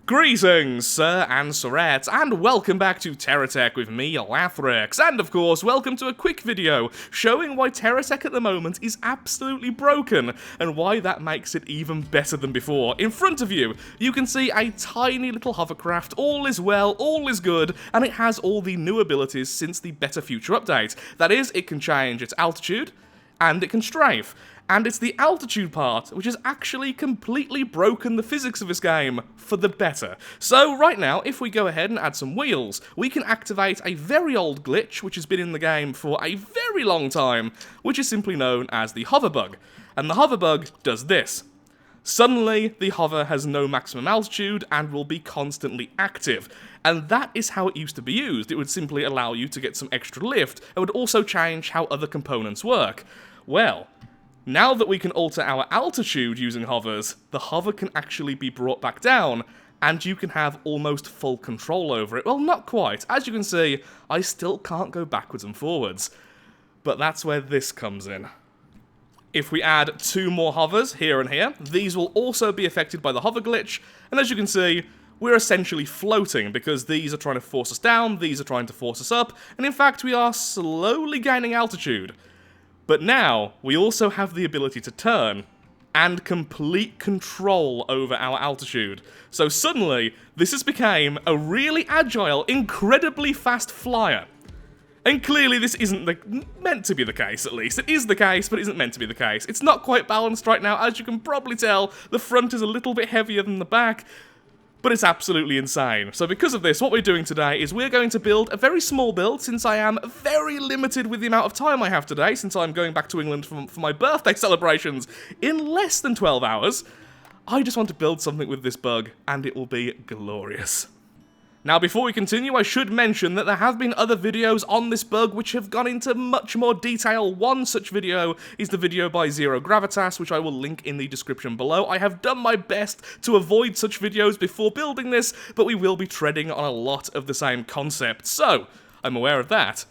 Greetings, sir and sirettes, and welcome back to Terratech with me, Lathrix, and of course, welcome to a quick video showing why Terratech at the moment is absolutely broken, and why that makes it even better than before. In front of you, you can see a tiny little hovercraft, all is well, all is good, and it has all the new abilities since the Better Future update. That is, it can change its altitude, and it can strafe. And it's the altitude part which has actually completely broken the physics of this game for the better. So right now, if we go ahead and add some wheels, we can activate a very old glitch which has been in the game for a very long time, which is simply known as the Hoverbug. And the Hoverbug does this. Suddenly, the hover has no maximum altitude and will be constantly active. And that is how it used to be used. It would simply allow you to get some extra lift, and would also change how other components work. Well, now that we can alter our altitude using hovers, the hover can actually be brought back down, and you can have almost full control over it. Well, not quite. As you can see, I still can't go backwards and forwards. But that's where this comes in. If we add 2 more hovers, here and here, these will also be affected by the hover glitch, and as you can see, we're essentially floating, because these are trying to force us down, these are trying to force us up, and in fact we are slowly gaining altitude. But now, we also have the ability to turn, and complete control over our altitude. So suddenly, this has become a really agile, incredibly fast flyer. And clearly this isn't meant to be the case, at least. It is the case, but it isn't meant to be the case. It's not quite balanced right now. As you can probably tell, the front is a little bit heavier than the back, but it's absolutely insane. So because of this, what we're doing today is we're going to build a very small build, since I am very limited with the amount of time I have today, since I'm going back to England for my birthday celebrations in less than 12 hours. I just want to build something with this bug, and it will be glorious. Now, before we continue, I should mention that there have been other videos on this bug which have gone into much more detail. One such video is the video by Zero Gravitas, which I will link in the description below. I have done my best to avoid such videos before building this, but we will be treading on a lot of the same concepts, so I'm aware of that.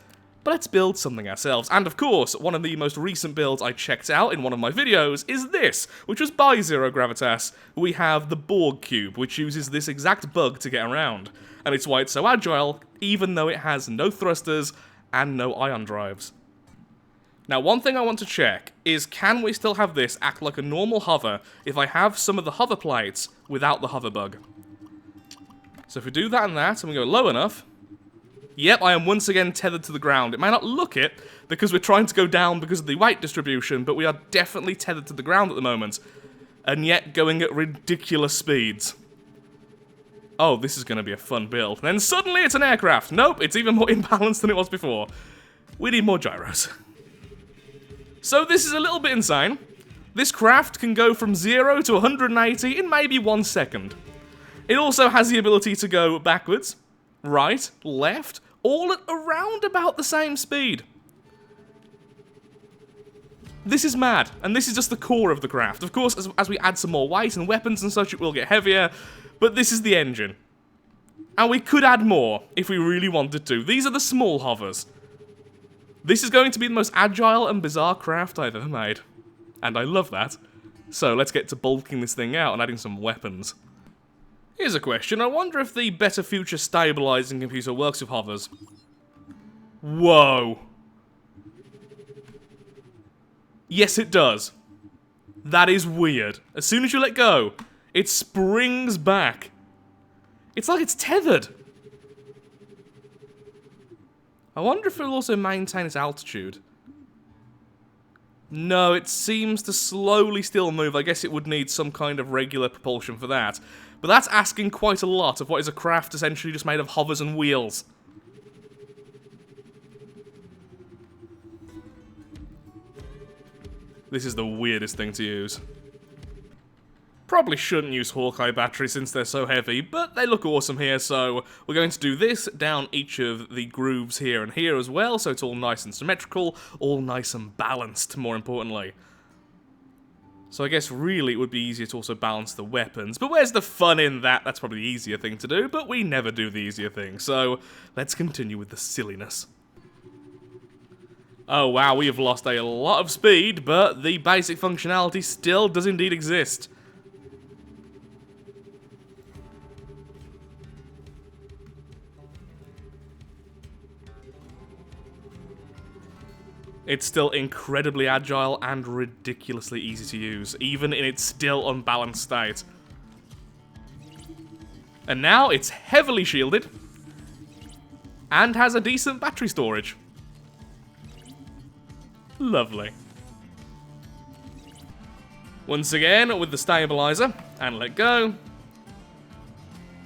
But let's build something ourselves. And of course, one of the most recent builds I checked out in one of my videos is this, which was by Zero Gravitas. We have the Borg Cube, which uses this exact bug to get around. And it's why it's so agile, even though it has no thrusters and no ion drives. Now, one thing I want to check is, can we still have this act like a normal hover if I have some of the hover plates without the hover bug? So if we do that and that, and we go low enough, yep, I am once again tethered to the ground. It may not look it, because we're trying to go down because of the weight distribution, but we are definitely tethered to the ground at the moment, and yet going at ridiculous speeds. Oh, this is going to be a fun build. And then suddenly it's an aircraft. Nope, it's even more imbalanced than it was before. We need more gyros. So this is a little bit insane. This craft can go from 0 to 180 in maybe 1 second. It also has the ability to go backwards, right, left, all at around about the same speed. This is mad, and this is just the core of the craft. Of course, as we add some more weight and weapons and such, it will get heavier. But this is the engine. And we could add more if we really wanted to. These are the small hovers. This is going to be the most agile and bizarre craft I've ever made. And I love that. So let's get to bulking this thing out and adding some weapons. Here's a question. I wonder if the Better Future stabilizing computer works with hovers. Whoa. Yes, it does. That is weird. As soon as you let go, it springs back. It's like it's tethered. I wonder if it'll also maintain its altitude. No, it seems to slowly still move. I guess it would need some kind of regular propulsion for that. But that's asking quite a lot of what is a craft essentially just made of hovers and wheels. This is the weirdest thing to use. Probably shouldn't use Hawkeye batteries since they're so heavy, but they look awesome here, so we're going to do this down each of the grooves here and here as well, so it's all nice and symmetrical, all nice and balanced, more importantly. So I guess really it would be easier to also balance the weapons, but where's the fun in that? That's probably the easier thing to do, but we never do the easier thing, so let's continue with the silliness. Oh wow, we have lost a lot of speed, but the basic functionality still does indeed exist. It's still incredibly agile and ridiculously easy to use, even in its still unbalanced state. And now it's heavily shielded and has a decent battery storage. Lovely. Once again, with the stabilizer, and let go.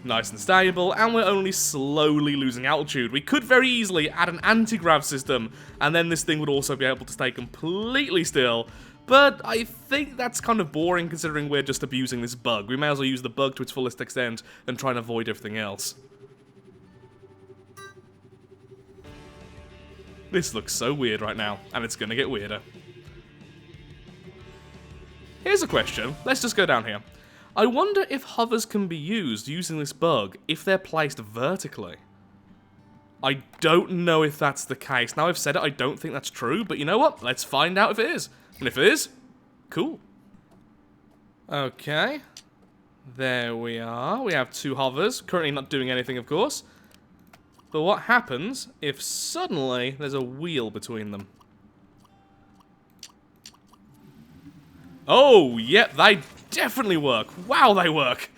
Nice and stable, and we're only slowly losing altitude. We could very easily add an anti-grav system, and then this thing would also be able to stay completely still. But I think that's kind of boring considering we're just abusing this bug. We may as well use the bug to its fullest extent and try and avoid everything else. This looks so weird right now, and it's gonna get weirder. Here's a question. Let's just go down here. I wonder if hovers can be used using this bug if they're placed vertically. I don't know if that's the case. Now I've said it, I don't think that's true, but you know what? Let's find out if it is. And if it is, cool. Okay. There we are. We have 2 hovers. Currently not doing anything, of course. But what happens if suddenly there's a wheel between them? Oh, yep, they definitely work. Wow, they work.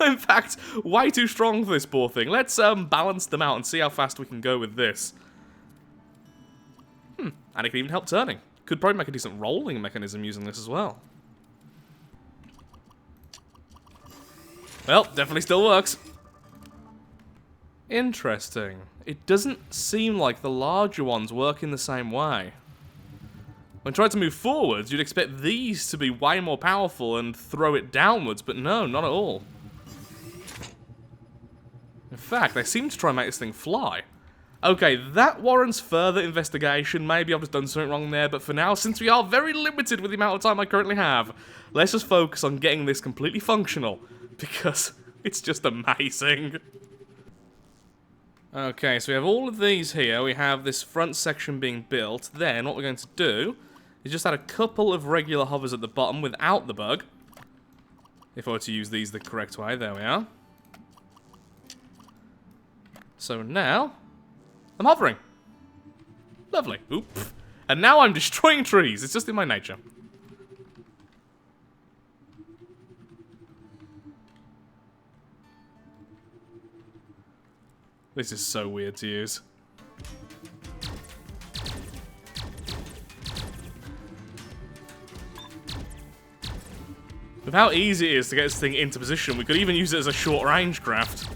In fact, way too strong for this poor thing. Let's balance them out and see how fast we can go with this. And it can even help turning. Could probably make a decent rolling mechanism using this as well. Well, definitely still works. Interesting. It doesn't seem like the larger ones work in the same way. When trying to move forwards, you'd expect these to be way more powerful and throw it downwards, but no, not at all. In fact, they seem to try and make this thing fly. Okay, that warrants further investigation. Maybe I've just done something wrong there, but for now, since we are very limited with the amount of time I currently have, let's just focus on getting this completely functional, because it's just amazing. Okay, so we have all of these here. We have this front section being built. Then, what we're going to do is just add a couple of regular hovers at the bottom without the bug. If I were to use these the correct way, there we are. So now, I'm hovering. Lovely. Oop. And now I'm destroying trees. It's just in my nature. This is so weird to use. With how easy it is to get this thing into position, we could even use it as a short-range craft.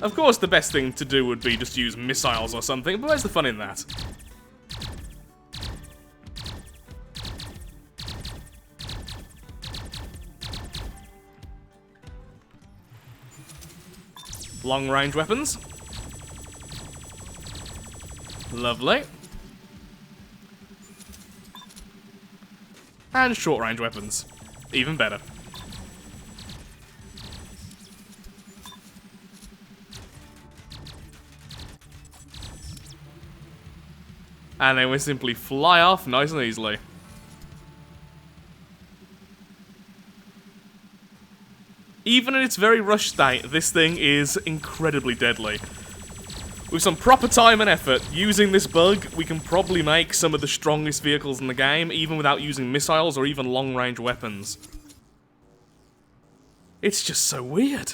Of course, the best thing to do would be just use missiles or something, but where's the fun in that? Long-range weapons. Lovely. And short-range weapons. Even better. And then we simply fly off nice and easily. Even in its very rushed state, this thing is incredibly deadly. With some proper time and effort, using this bug, we can probably make some of the strongest vehicles in the game, even without using missiles or even long-range weapons. It's just so weird.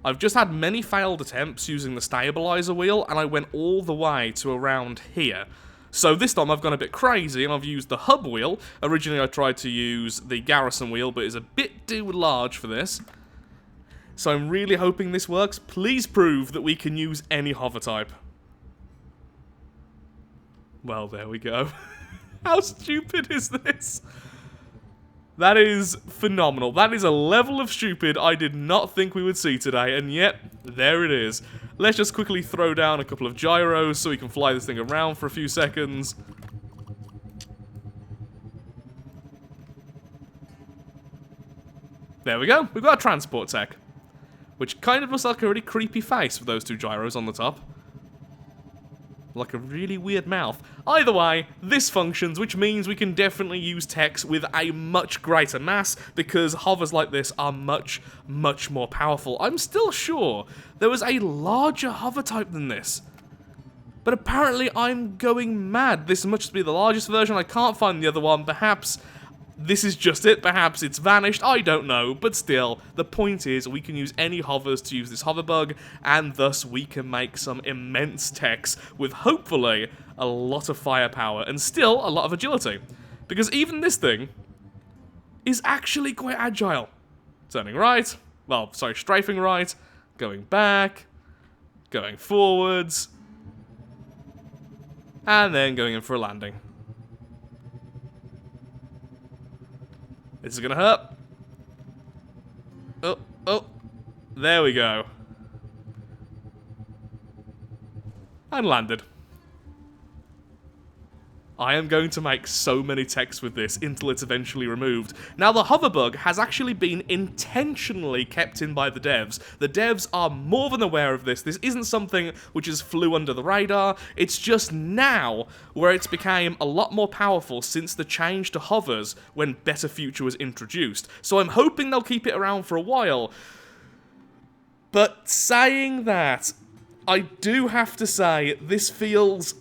I've just had many failed attempts using the stabilizer wheel, and I went all the way to around here. So this time I've gone a bit crazy and I've used the hub wheel. Originally I tried to use the garrison wheel, but it's a bit too large for this. So I'm really hoping this works. Please prove that we can use any hover type. Well, there we go. How stupid is this? That is phenomenal. That is a level of stupid I did not think we would see today, and yet, there it is. Let's just quickly throw down a couple of gyros so we can fly this thing around for a few seconds. There we go. We've got a transport tech, which kind of looks like a really creepy face with those 2 gyros on the top. like a really weird mouth. Either way, this functions, which means we can definitely use techs with a much greater mass, because hovers like this are much, much more powerful. I'm still sure there was a larger hover type than this, but apparently I'm going mad. This must be the largest version. I can't find the other one. Perhaps this is just it, perhaps it's vanished, I don't know, but still, the point is we can use any hovers to use this Hoverbug, and thus we can make some immense techs with hopefully a lot of firepower and still a lot of agility. Because even this thing is actually quite agile. Turning right, well, sorry, strafing right, going back, going forwards, and then going in for a landing. This is gonna hurt. Oh, there we go. And landed. I am going to make so many techs with this until it's eventually removed. Now, the Hoverbug has actually been intentionally kept in by the devs. The devs are more than aware of this. This isn't something which has flew under the radar. It's just now where it's became a lot more powerful since the change to hovers when Better Future was introduced. So I'm hoping they'll keep it around for a while. But saying that, I do have to say this feels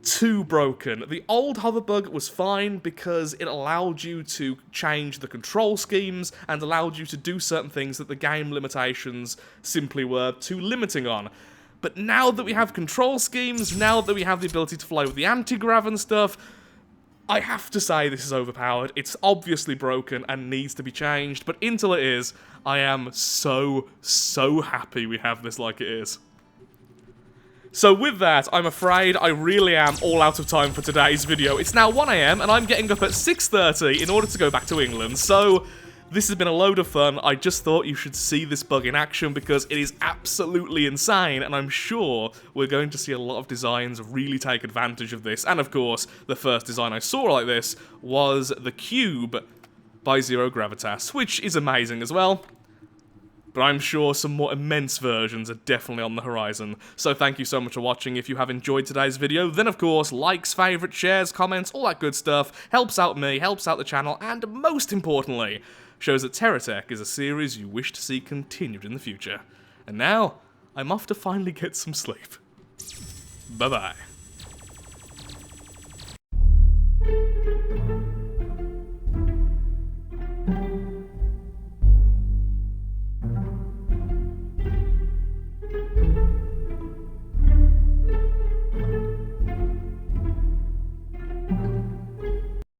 too broken. The old Hoverbug was fine because it allowed you to change the control schemes and allowed you to do certain things that the game limitations simply were too limiting on. But now that we have control schemes, now that we have the ability to fly with the anti-grav and stuff, I have to say this is overpowered. It's obviously broken and needs to be changed, but until it is, I am so happy we have this like it is. So with that, I'm afraid I really am all out of time for today's video. It's now 1 AM and I'm getting up at 6:30 in order to go back to England, so this has been a load of fun. I just thought you should see this bug in action because it is absolutely insane, and I'm sure we're going to see a lot of designs really take advantage of this. And of course, the first design I saw like this was the Cube by Zero Gravitas, which is amazing as well. But I'm sure some more immense versions are definitely on the horizon. So thank you so much for watching. If you have enjoyed today's video, then of course, likes, favourites, shares, comments, all that good stuff helps out me, helps out the channel, and most importantly, shows that Terratech is a series you wish to see continued in the future. And now, I'm off to finally get some sleep. Bye-bye.